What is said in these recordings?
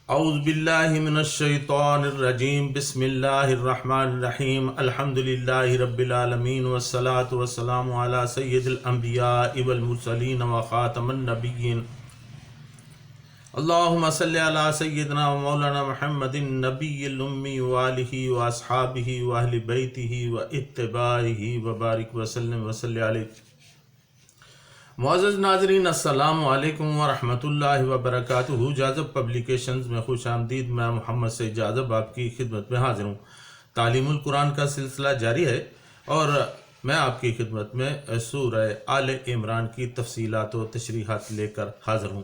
اعوذ باللہ من الشیطان الرجیم بسم اللہ الرحمن الرحیم الحمد للہ رب العالمین والصلاة والسلام علی سید الانبیاء والمرسلین وخاتم النبیین اللہم صلی علی سیدنا و مولانا محمد النبی الامی وآلہ واصحابہ واہل بیتہ واتباعہ وبارک وسلم وصلی علیہ۔ معزز ناظرین، السلام علیکم ورحمۃ اللہ وبرکاتہ۔ جاذب پبلیکیشنز میں خوش آمدید۔ میں محمد سید جاذب آپ کی خدمت میں حاضر ہوں۔ تعلیم القرآن کا سلسلہ جاری ہے اور میں آپ کی خدمت میں سورہ آل عمران کی تفصیلات و تشریحات لے کر حاضر ہوں۔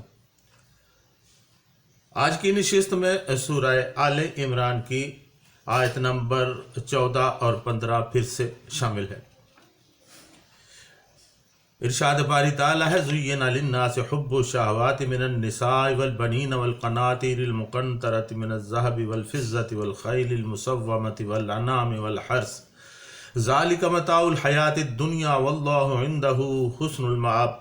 آج کی نشست میں سورہ آل عمران کی آیت نمبر 14 اور 15 پھر سے شامل ہے۔ ارشاد باری تعالیٰ ہے: زُيِّنَ لِلنَّاسِ حُبُّ الشَّهَوَاتِ مِنَ النِّسَاءِ وَالْبَنِينَ وَالْقَنَاطِيرِ الْمُقَنطَرَةِ مِنَ الذَّهَبِ وَالْفِضَّةِ وَالْخَيْلِ الْمُسَوَّمَةِ وَالْأَنْعَامِ وَالْحَرْثِ ذَلِكَ مَتَاعُ الْحَيَاةِ الدُّنْيَا وَاللَّهُ عِندَهُ حُسْنُ الْمَآبِ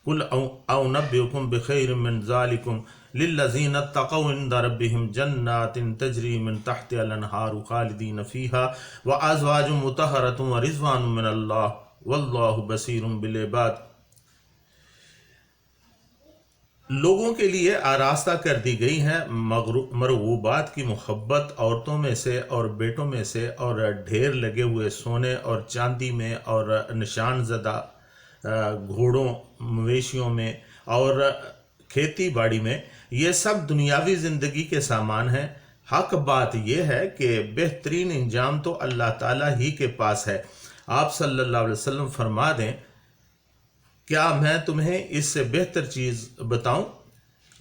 قُلْ أُنَبِّئُكُم بِخَيْرٍ مِّن ذَلِكُمْ لِلَّذِينَ اتَّقَوْا عِندَ رَبِّهِمْ جَنَّاتٍ تَجْرِي مِن تَحْتِهَا الْأَنْهَارُ خَالِدِينَ فِيهَا وَأَزْوَاجٌ مُطَهَّرَةٌ وَرِضْوَانٌ مِّنَ اللَّهِ واللہ بصیر بالعباد۔ لوگوں کے لیے آراستہ کر دی گئی ہیں مرغوبات کی محبت عورتوں میں سے اور بیٹوں میں سے، اور ڈھیر لگے ہوئے سونے اور چاندی میں، اور نشان زدہ گھوڑوں مویشیوں میں، اور کھیتی باڑی میں۔ یہ سب دنیاوی زندگی کے سامان ہیں۔ حق بات یہ ہے کہ بہترین انجام تو اللہ تعالیٰ ہی کے پاس ہے۔ آپ صلی اللہ علیہ وسلم فرما دیں، کیا میں تمہیں اس سے بہتر چیز بتاؤں؟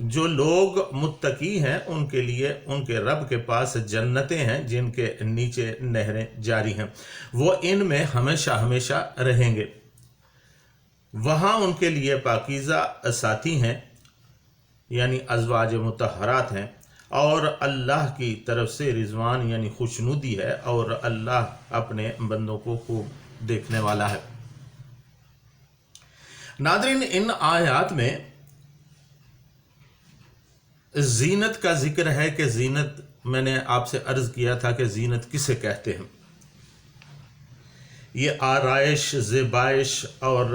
جو لوگ متقی ہیں ان کے لیے ان کے رب کے پاس جنتیں ہیں جن کے نیچے نہریں جاری ہیں، وہ ان میں ہمیشہ ہمیشہ رہیں گے۔ وہاں ان کے لیے پاکیزہ ساتھی ہیں، یعنی ازواج مطہرات ہیں، اور اللہ کی طرف سے رضوان یعنی خوشنودی ہے، اور اللہ اپنے بندوں کو خوب دیکھنے والا ہے۔ ناظرین، ان آیات میں زینت کا ذکر ہے کہ زینت، میں نے آپ سے عرض کیا تھا کہ زینت کسے کہتے ہیں۔ یہ آرائش، زیبائش اور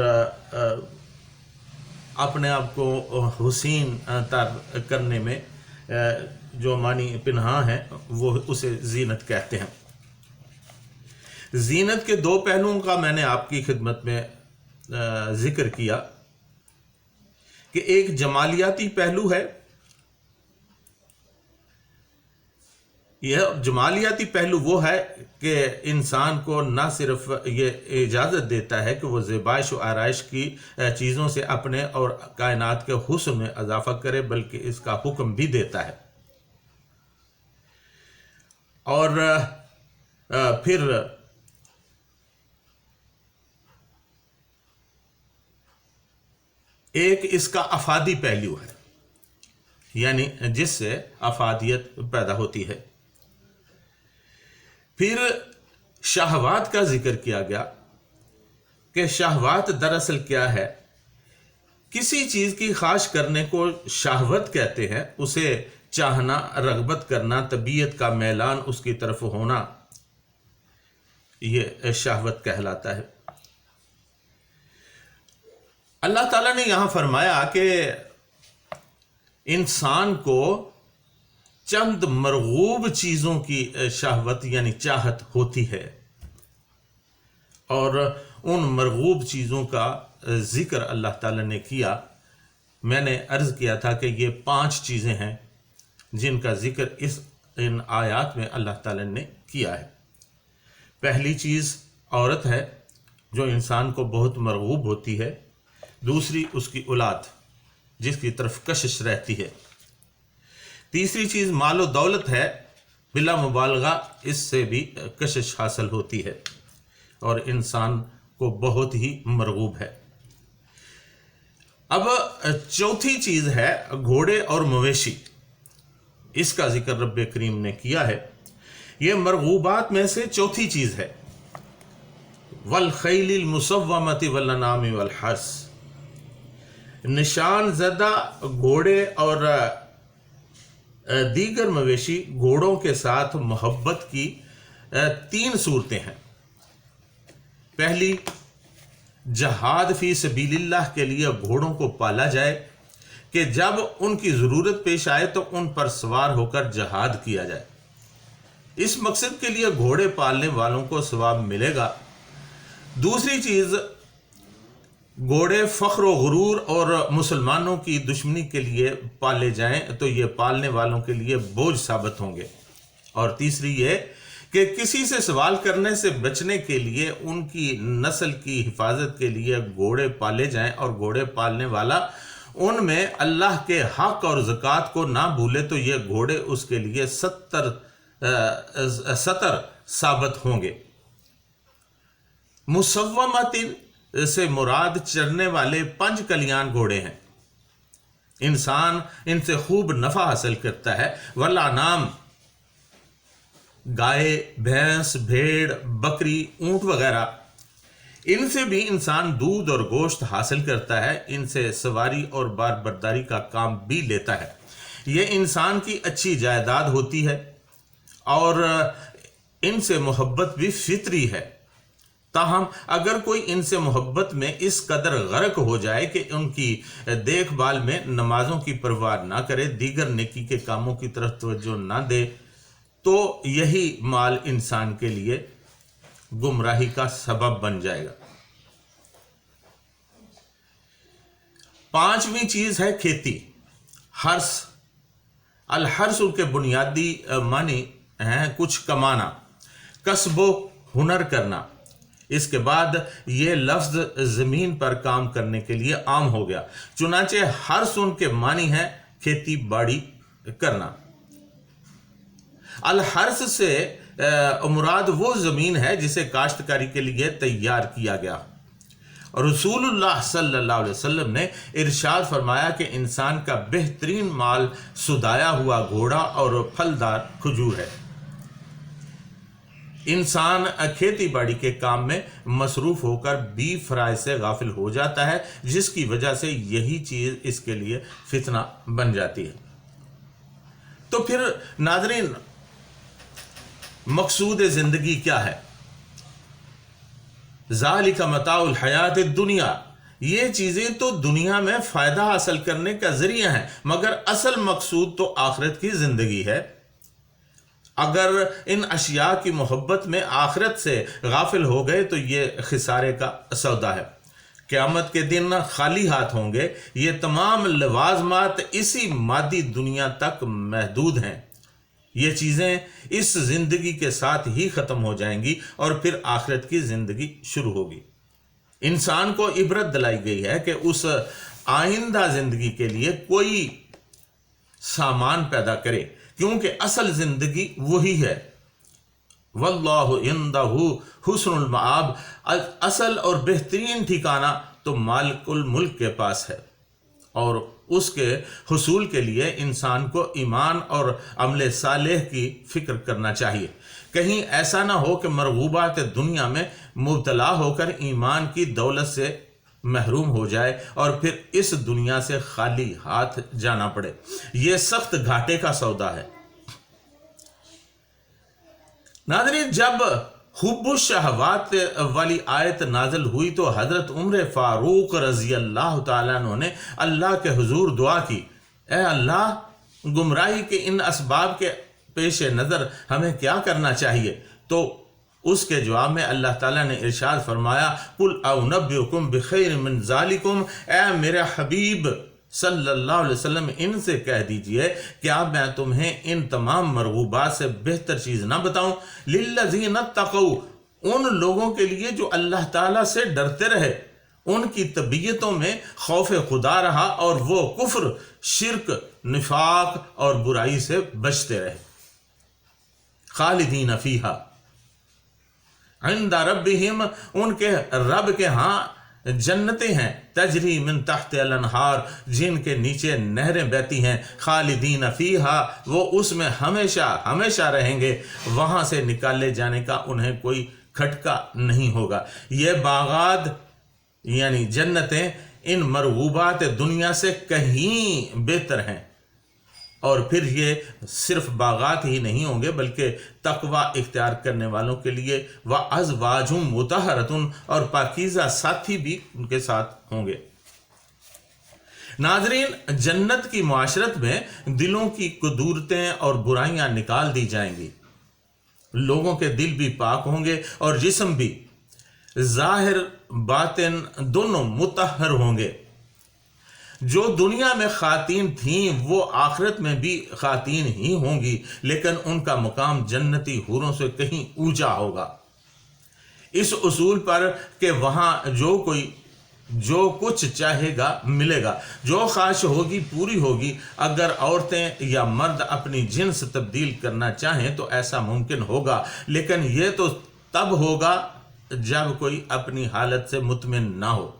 اپنے آپ کو حسین تر کرنے میں جو معنی پنہاں ہیں وہ اسے زینت کہتے ہیں۔ زینت کے دو پہلوؤں کا میں نے آپ کی خدمت میں ذکر کیا کہ ایک جمالیاتی پہلو ہے۔ یہ جمالیاتی پہلو وہ ہے کہ انسان کو نہ صرف یہ اجازت دیتا ہے کہ وہ زیبائش و آرائش کی چیزوں سے اپنے اور کائنات کے حسن میں اضافہ کرے، بلکہ اس کا حکم بھی دیتا ہے۔ اور پھر ایک اس کا افادی پہلو ہے، یعنی جس سے افادیت پیدا ہوتی ہے۔ پھر شہوات کا ذکر کیا گیا کہ شہوات دراصل کیا ہے۔ کسی چیز کی خواہش کرنے کو شہوت کہتے ہیں، اسے چاہنا، رغبت کرنا، طبیعت کا میلان اس کی طرف ہونا، یہ شہوت کہلاتا ہے۔ اللہ تعالیٰ نے یہاں فرمایا کہ انسان کو چند مرغوب چیزوں کی شہوت یعنی چاہت ہوتی ہے، اور ان مرغوب چیزوں کا ذکر اللہ تعالیٰ نے کیا۔ میں نے عرض کیا تھا کہ یہ 5 چیزیں ہیں جن کا ذکر ان آیات میں اللہ تعالیٰ نے کیا ہے۔ پہلی چیز عورت ہے جو انسان کو بہت مرغوب ہوتی ہے۔ دوسری اس کی اولاد جس کی طرف کشش رہتی ہے۔ تیسری چیز مال و دولت ہے، بلا مبالغہ اس سے بھی کشش حاصل ہوتی ہے اور انسان کو بہت ہی مرغوب ہے۔ اب چوتھی چیز ہے گھوڑے اور مویشی، اس کا ذکر رب کریم نے کیا ہے۔ یہ مرغوبات میں سے چوتھی چیز ہے۔ والخیل المسومۃ والانعام والحرث، نشان زدہ گھوڑے اور دیگر مویشی گھوڑوں کے ساتھ محبت کی 3 صورتیں ہیں۔ پہلی، جہاد فی سبیل اللہ کے لیے گھوڑوں کو پالا جائے کہ جب ان کی ضرورت پیش آئے تو ان پر سوار ہو کر جہاد کیا جائے۔ اس مقصد کے لیے گھوڑے پالنے والوں کو ثواب ملے گا۔ دوسری چیز، گھوڑے فخر و غرور اور مسلمانوں کی دشمنی کے لیے پالے جائیں تو یہ پالنے والوں کے لیے بوجھ ثابت ہوں گے۔ اور تیسری یہ کہ کسی سے سوال کرنے سے بچنے کے لیے ان کی نسل کی حفاظت کے لیے گھوڑے پالے جائیں، اور گھوڑے پالنے والا ان میں اللہ کے حق اور زکوٰۃ کو نہ بھولے تو یہ گھوڑے اس کے لیے ستر ثابت ہوں گے۔ مسومۃ سے مراد چرنے والے 5 کلیان گھوڑے ہیں۔ انسان ان سے خوب نفع حاصل کرتا ہے۔ والانعام، گائے، بھینس، بھیڑ، بکری، اونٹ وغیرہ، ان سے بھی انسان دودھ اور گوشت حاصل کرتا ہے۔ ان سے سواری اور بار برداری کا کام بھی لیتا ہے۔ یہ انسان کی اچھی جائیداد ہوتی ہے اور ان سے محبت بھی فطری ہے۔ تاہم اگر کوئی ان سے محبت میں اس قدر غرق ہو جائے کہ ان کی دیکھ بھال میں نمازوں کی پرواہ نہ کرے، دیگر نیکی کے کاموں کی طرف توجہ نہ دے، تو یہی مال انسان کے لیے گمراہی کا سبب بن جائے گا۔ 5ویں چیز ہے کھیتی، حرث۔ الحرث کے بنیادی معنی ہیں کچھ کمانا، کسب و ہنر کرنا۔ اس کے بعد یہ لفظ زمین پر کام کرنے کے لیے عام ہو گیا، چنانچہ حرث ان کے معنی ہے کھیتی باڑی کرنا۔ الحرث سے مراد وہ زمین ہے جسے کاشتکاری کے لیے تیار کیا گیا۔ رسول اللہ صلی اللہ علیہ وسلم نے ارشاد فرمایا کہ انسان کا بہترین مال سدایا ہوا گھوڑا اور پھلدار کھجور ہے۔ انسان کھیتی باڑی کے کام میں مصروف ہو کر بھی فرائض سے غافل ہو جاتا ہے، جس کی وجہ سے یہی چیز اس کے لیے فتنہ بن جاتی ہے۔ تو پھر ناظرین، مقصود زندگی کیا ہے؟ ذالک متاع الحیات الدنیا، یہ چیزیں تو دنیا میں فائدہ حاصل کرنے کا ذریعہ ہیں، مگر اصل مقصود تو آخرت کی زندگی ہے۔ اگر ان اشیاء کی محبت میں آخرت سے غافل ہو گئے تو یہ خسارے کا سودا ہے۔ قیامت کے دن خالی ہاتھ ہوں گے۔ یہ تمام لوازمات اسی مادی دنیا تک محدود ہیں۔ یہ چیزیں اس زندگی کے ساتھ ہی ختم ہو جائیں گی اور پھر آخرت کی زندگی شروع ہوگی۔ انسان کو عبرت دلائی گئی ہے کہ اس آئندہ زندگی کے لیے کوئی سامان پیدا کرے، کیونکہ اصل زندگی وہی ہے۔ واللہ عندہ حسن المآب، اصل اور بہترین ٹھکانہ تو مالک الملک کے پاس ہے، اور اس کے حصول کے لیے انسان کو ایمان اور عمل صالح کی فکر کرنا چاہیے۔ کہیں ایسا نہ ہو کہ مرغوبات دنیا میں مبتلا ہو کر ایمان کی دولت سے محروم ہو جائے اور پھر اس دنیا سے خالی ہاتھ جانا پڑے۔ یہ سخت گھاٹے کا سودا ہے۔ ناظرین، جب حب الشہوات والی آیت نازل ہوئی تو حضرت عمر فاروق رضی اللہ تعالیٰ عنہ نے اللہ کے حضور دعا کی، اے اللہ، گمراہی کے ان اسباب کے پیش نظر ہمیں کیا کرنا چاہیے؟ تو اس کے جواب میں اللہ تعالیٰ نے ارشاد فرمایا، قُلْ أَنَبِّئُكُمْ بِخَيْرٍ مِّن ذَلِكُمْ، اے میرے حبیب صلی اللہ علیہ وسلم، ان سے کہہ دیجئے کیا میں تمہیں ان تمام مرغوبات سے بہتر چیز نہ بتاؤں؟ لِلَّذِينَ اتَّقَوْا، ان لوگوں کے لیے جو اللہ تعالیٰ سے ڈرتے رہے، ان کی طبیعتوں میں خوف خدا رہا اور وہ کفر، شرک، نفاق اور برائی سے بچتے رہے۔ خالدین فیہا عند ربہم، ان کے رب کے ہاں جنتیں ہیں، تجری من تحت الانہار، جن کے نیچے نہریں بہتی ہیں، خالدین فیہا، وہ اس میں ہمیشہ ہمیشہ رہیں گے، وہاں سے نکالے جانے کا انہیں کوئی کھٹکا نہیں ہوگا۔ یہ باغات یعنی جنتیں ان مرغوبات دنیا سے کہیں بہتر ہیں اور پھر یہ صرف باغات ہی نہیں ہوں گے بلکہ تقوی اختیار کرنے والوں کے لیے وَأَزْوَاجٌ مُطَہَّرَةٌ اور پاکیزہ ساتھی بھی ان کے ساتھ ہوں گے۔ ناظرین، جنت کی معاشرت میں دلوں کی کدورتیں اور برائیاں نکال دی جائیں گی، لوگوں کے دل بھی پاک ہوں گے اور جسم بھی، ظاہر باطن دونوں مطہر ہوں گے۔ جو دنیا میں خواتین تھیں وہ آخرت میں بھی خواتین ہی ہوں گی، لیکن ان کا مقام جنتی حوروں سے کہیں اونچا ہوگا، اس اصول پر کہ وہاں جو کچھ چاہے گا ملے گا، جو خواہش ہوگی پوری ہوگی۔ اگر عورتیں یا مرد اپنی جنس تبدیل کرنا چاہیں تو ایسا ممکن ہوگا، لیکن یہ تو تب ہوگا جب کوئی اپنی حالت سے مطمئن نہ ہو۔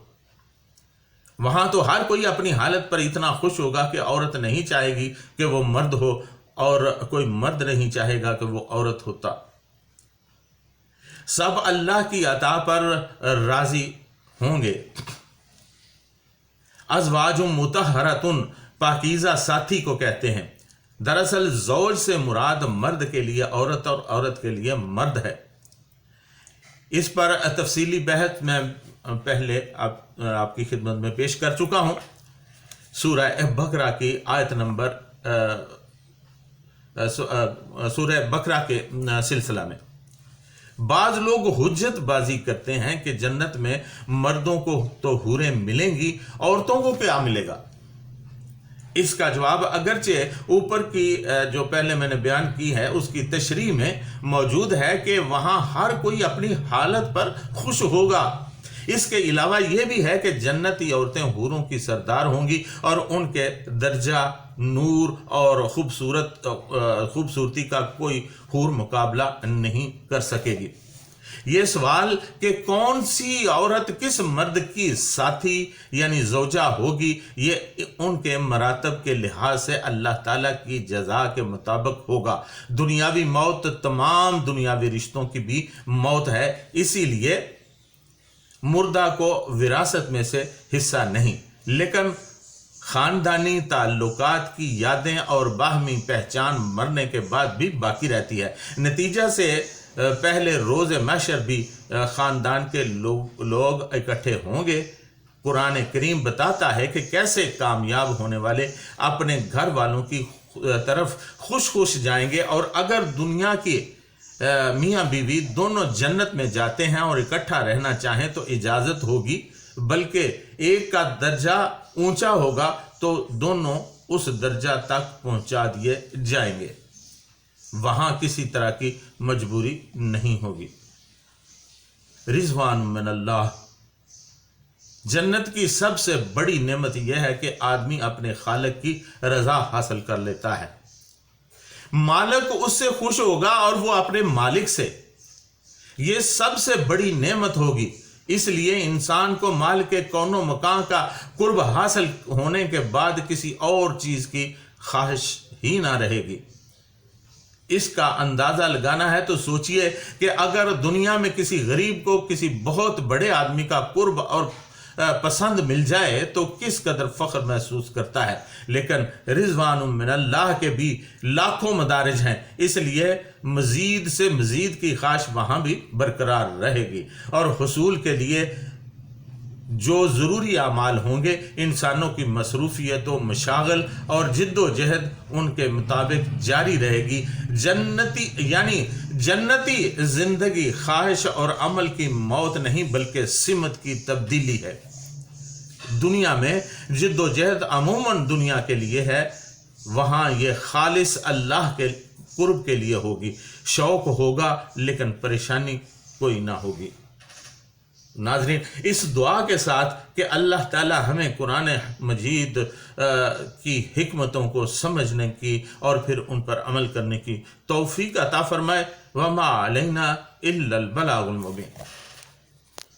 وہاں تو ہر کوئی اپنی حالت پر اتنا خوش ہوگا کہ عورت نہیں چاہے گی کہ وہ مرد ہو، اور کوئی مرد نہیں چاہے گا کہ وہ عورت ہوتا۔ سب اللہ کی عطا پر راضی ہوں گے۔ ازواج مطہرۃ پاکیزہ ساتھی کو کہتے ہیں۔ دراصل زوج سے مراد مرد کے لیے عورت اور عورت کے لیے مرد ہے۔ اس پر تفصیلی بحث میں پہلے آپ کی خدمت میں پیش کر چکا ہوں، سورہ بقرہ کی آیت نمبر سورہ بقرہ کے سلسلہ میں۔ بعض لوگ حجت بازی کرتے ہیں کہ جنت میں مردوں کو تو حوریں ملیں گی، عورتوں کو کیا ملے گا؟ اس کا جواب اگرچہ اوپر کی جو پہلے میں نے بیان کی ہے اس کی تشریح میں موجود ہے کہ وہاں ہر کوئی اپنی حالت پر خوش ہوگا۔ اس کے علاوہ یہ بھی ہے کہ جنتی عورتیں حوروں کی سردار ہوں گی اور ان کے درجہ، نور اور خوبصورتی کا کوئی حور مقابلہ نہیں کر سکے گی۔ یہ سوال کہ کون سی عورت کس مرد کی ساتھی یعنی زوجہ ہوگی، یہ ان کے مراتب کے لحاظ سے اللہ تعالیٰ کی جزا کے مطابق ہوگا۔ دنیاوی موت تمام دنیاوی رشتوں کی بھی موت ہے، اسی لیے مردہ کو وراثت میں سے حصہ نہیں، لیکن خاندانی تعلقات کی یادیں اور باہمی پہچان مرنے کے بعد بھی باقی رہتی ہے۔ نتیجہ سے پہلے روز محشر بھی خاندان کے لوگ اکٹھے ہوں گے۔ قرآن کریم بتاتا ہے کہ کیسے کامیاب ہونے والے اپنے گھر والوں کی طرف خوش جائیں گے، اور اگر دنیا کی میاں بیوی دونوں جنت میں جاتے ہیں اور اکٹھا رہنا چاہیں تو اجازت ہوگی، بلکہ ایک کا درجہ اونچا ہوگا تو دونوں اس درجہ تک پہنچا دیے جائیں گے، وہاں کسی طرح کی مجبوری نہیں ہوگی۔ رضوان من اللہ، جنت کی سب سے بڑی نعمت یہ ہے کہ آدمی اپنے خالق کی رضا حاصل کر لیتا ہے، مالک اس سے خوش ہوگا اور وہ اپنے مالک سے، یہ سب سے بڑی نعمت ہوگی۔ اس لیے انسان کو مال کے کون و مکان کا قرب حاصل ہونے کے بعد کسی اور چیز کی خواہش ہی نہ رہے گی۔ اس کا اندازہ لگانا ہے تو سوچئے کہ اگر دنیا میں کسی غریب کو کسی بہت بڑے آدمی کا قرب اور پسند مل جائے تو کس قدر فخر محسوس کرتا ہے، لیکن رضوان من اللہ کے بھی لاکھوں مدارج ہیں، اس لیے مزید سے مزید کی خواہش وہاں بھی برقرار رہے گی، اور حصول کے لیے جو ضروری اعمال ہوں گے، انسانوں کی مصروفیت و مشاغل اور جد و جہد ان کے مطابق جاری رہے گی۔ جنتی زندگی خواہش اور عمل کی موت نہیں بلکہ سمت کی تبدیلی ہے۔ دنیا میں جد و جہد عموماً دنیا کے لیے ہے، وہاں یہ خالص اللہ کے قرب کے لیے ہوگی، شوق ہوگا لیکن پریشانی کوئی نہ ہوگی۔ ناظرین، اس دعا کے ساتھ کہ اللہ تعالی ہمیں قرآن مجید کی حکمتوں کو سمجھنے کی اور پھر ان پر عمل کرنے کی توفیق عطا فرمائے۔ وما علینا الا البلاغ المبین۔